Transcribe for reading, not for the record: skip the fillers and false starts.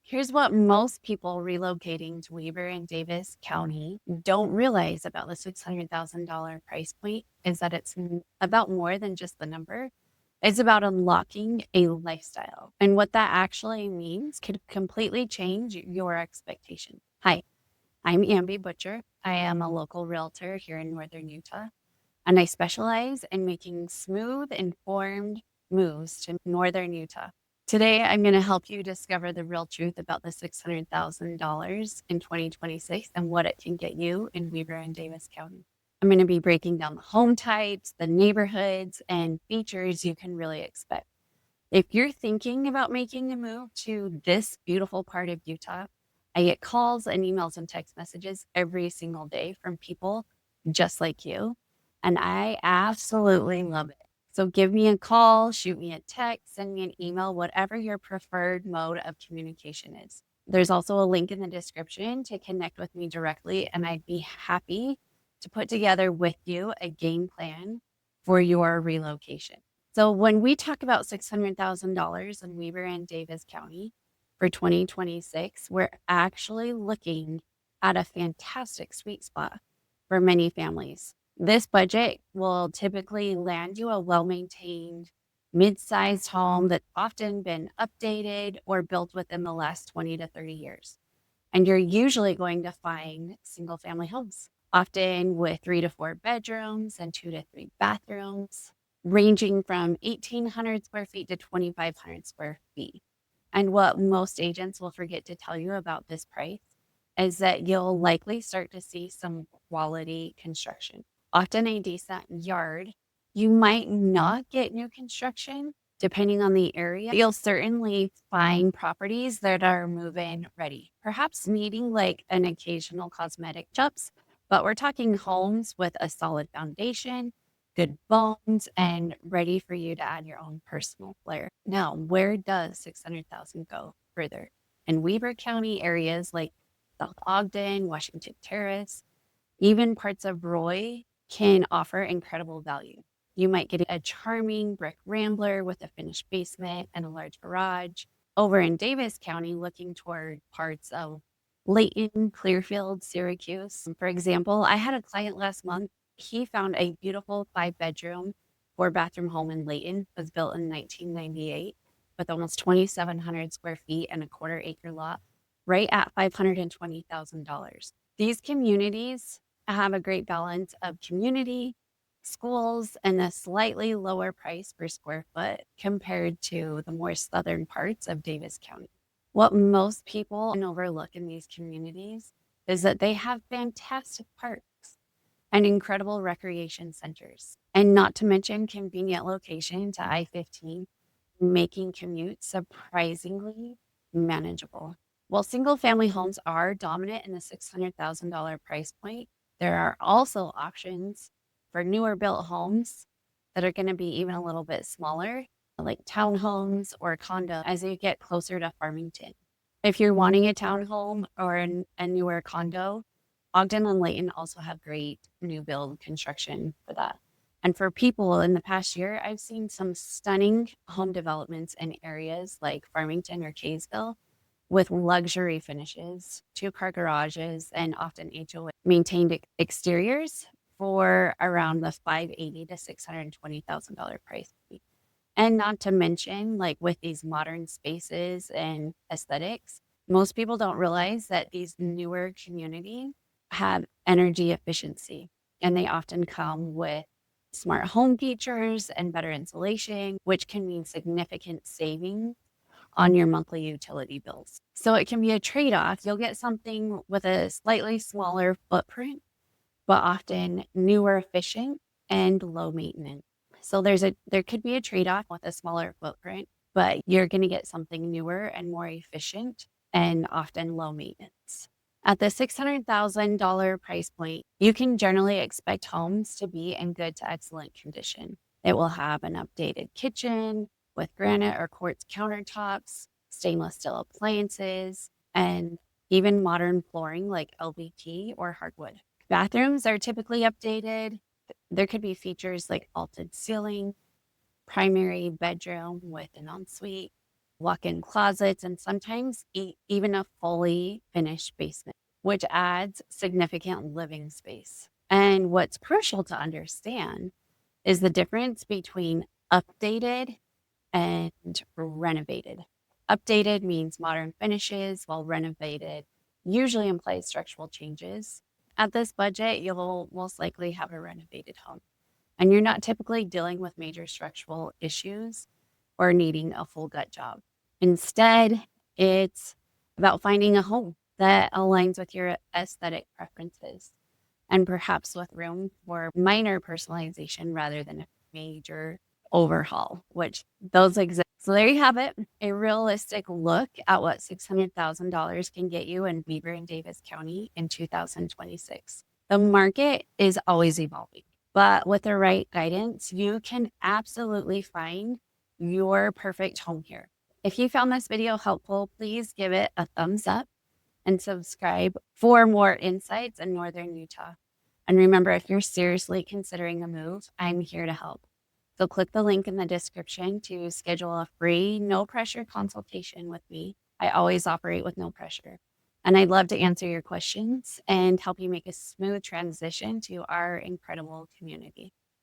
Here's what most people relocating to Weber and Davis County don't realize about the $600,000 price point is that it's about more than just the number. It's about unlocking a lifestyle. And what that actually means could completely change your expectations. Hi, I'm Amby Butcher. I am a local realtor here in Northern Utah, and I specialize in making smooth, informed moves to Northern Utah. Today, I'm going to help you discover the real truth about the $600,000 in 2026 and what it can get you in Weber and Davis County. I'm going to be breaking down the home types, the neighborhoods, and features you can really expect. If you're thinking about making a move to this beautiful part of Utah, I get calls and emails and text messages every single day from people just like you. And I absolutely love it. So give me a call, shoot me a text, send me an email, whatever your preferred mode of communication is. There's also a link in the description to connect with me directly, and I'd be happy to put together with you a game plan for your relocation. So when we talk about $600,000 in Weber and Davis County for 2026, we're actually looking at a fantastic sweet spot for many families. This budget will typically land you a well-maintained, mid-sized home that's often been updated or built within the last 20 to 30 years. And you're usually going to find single-family homes, often with 3 to 4 bedrooms and 2 to 3 bathrooms, ranging from 1,800 square feet to 2,500 square feet. And what most agents will forget to tell you about this price is that you'll likely start to see some quality construction, often a decent yard. You might not get new construction depending on the area. You'll certainly find properties that are move-in ready, perhaps needing like an occasional cosmetic touch, but we're talking homes with a solid foundation, good bones, and ready for you to add your own personal flair. Now, where does 600,000 go further? In Weber County areas like South Ogden, Washington Terrace, even parts of Roy can offer incredible value. You might get a charming brick rambler with a finished basement and a large garage. Over in Davis County, looking toward parts of Layton, Clearfield, Syracuse. For example, I had a client last month. He found a beautiful 5-bedroom, 4-bathroom home in Layton. It was built in 1998 with almost 2,700 square feet and a quarter-acre lot, right at $520,000. These communities have a great balance of community, schools, and a slightly lower price per square foot compared to the more southern parts of Davis County. What most people overlook in these communities is that they have fantastic parks and incredible recreation centers, and not to mention convenient location to I-15, making commutes surprisingly manageable. While single-family homes are dominant in the $600,000 price point, there are also options for newer built homes that are going to be even a little bit smaller, like townhomes or condo as you get closer to Farmington. If you're wanting a townhome or a newer condo, Ogden and Layton also have great new build construction for that. And for people in the past year, I've seen some stunning home developments in areas like Farmington or Kaysville with luxury finishes, 2-car garages, and often HOA maintained exteriors for around the $580,000 to $620,000 price point. And not to mention, like with these modern spaces and aesthetics, most people don't realize that these newer communities have energy efficiency, and they often come with smart home features and better insulation, which can mean significant savings on your monthly utility bills. So it can be a trade-off. You'll get something with a slightly smaller footprint, but often newer, efficient, and low maintenance. So there could be a trade-off with a smaller footprint, but you're going to get something newer and more efficient and often low maintenance. At the $600,000 price point, you can generally expect homes to be in good to excellent condition. It will have an updated kitchen with granite or quartz countertops, stainless steel appliances, and even modern flooring like LVT or hardwood. Bathrooms are typically updated. There could be features like vaulted ceiling, primary bedroom with an ensuite, walk-in closets, and sometimes even a fully finished basement, which adds significant living space. And what's crucial to understand is the difference between updated and renovated. Updated means modern finishes, while renovated usually implies structural changes. At this budget, you'll most likely have a renovated home, and you're not typically dealing with major structural issues or needing a full gut job. Instead, it's about finding a home that aligns with your aesthetic preferences and perhaps with room for minor personalization rather than a major overhaul, which those exist. So there you have it, a realistic look at what $600,000 can get you in Weber and Davis County in 2026. The market is always evolving, but with the right guidance, you can absolutely find your perfect home here. If you found this video helpful, please give it a thumbs up and subscribe for more insights in Northern Utah. And remember, if you're seriously considering a move, I'm here to help. So click the link in the description to schedule a free, no pressure consultation with me. I always operate with no pressure. And I'd love to answer your questions and help you make a smooth transition to our incredible community.